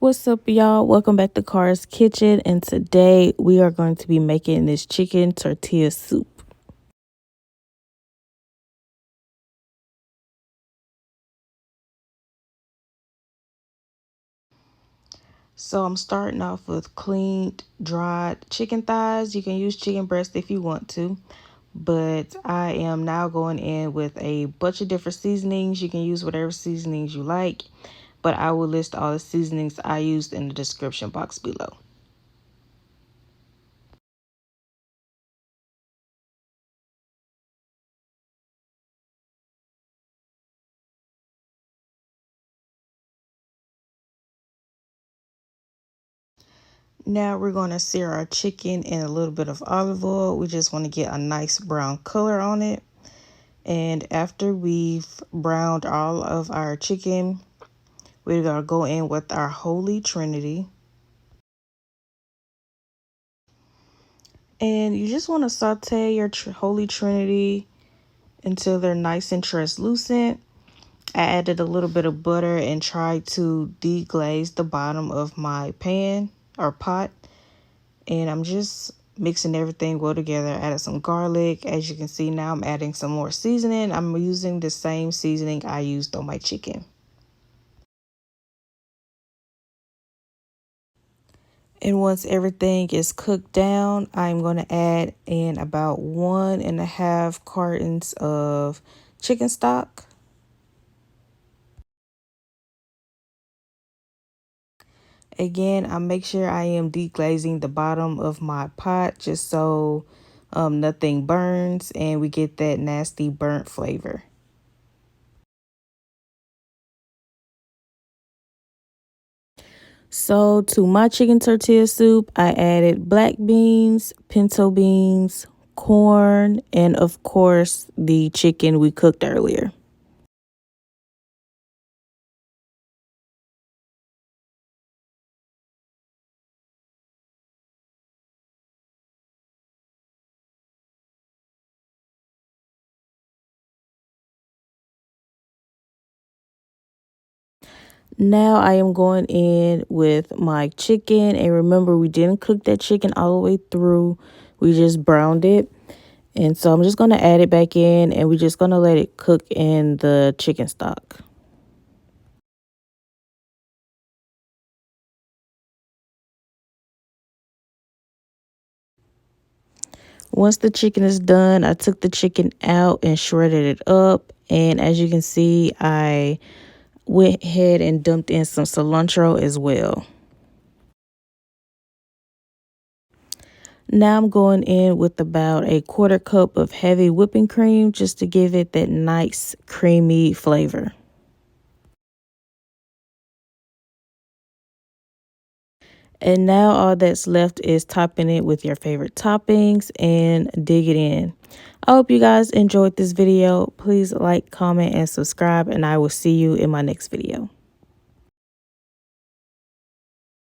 What's up, y'all? Welcome back to Qara's Kitchen, and today we are going to be making this chicken tortilla soup. So I'm starting off with cleaned, dried chicken thighs. You can use chicken breast if you want to, but I am now going in with a bunch of different seasonings. You can use whatever seasonings you like, but I will list all the seasonings I used in the description box below. Now we're going to sear our chicken in a little bit of olive oil. We just want to get a nice brown color on it. And after we've browned all of our chicken, we're going to go in with our holy trinity. And you just want to saute your holy trinity until they're nice and translucent. I added a little bit of butter and tried to deglaze the bottom of my pan or pot. And I'm just mixing everything well together. I added some garlic. As you can see now, I'm adding some more seasoning. I'm using the same seasoning I used on my chicken. And once everything is cooked down, I'm going to add in about 1.5 cartons of chicken stock. Again, I make sure I am deglazing the bottom of my pot just so nothing burns and we get that nasty burnt flavor. So to my chicken tortilla soup, I added black beans, pinto beans, corn, and of course the chicken we cooked earlier. Now I am going in with my chicken, and remember we didn't cook that chicken all the way through. We just browned it. And so I'm just going to add it back in, and we're just going to let it cook in the chicken stock. Once the chicken is done, I took the chicken out and shredded it up. And as you can see, I went ahead and dumped in some cilantro as well. Now I'm going in with about a 1/4 cup of heavy whipping cream just to give it that nice creamy flavor. And now all that's left is topping it with your favorite toppings and dig it in. I hope you guys enjoyed this video. Please like, comment, and subscribe, and I will see you in my next video.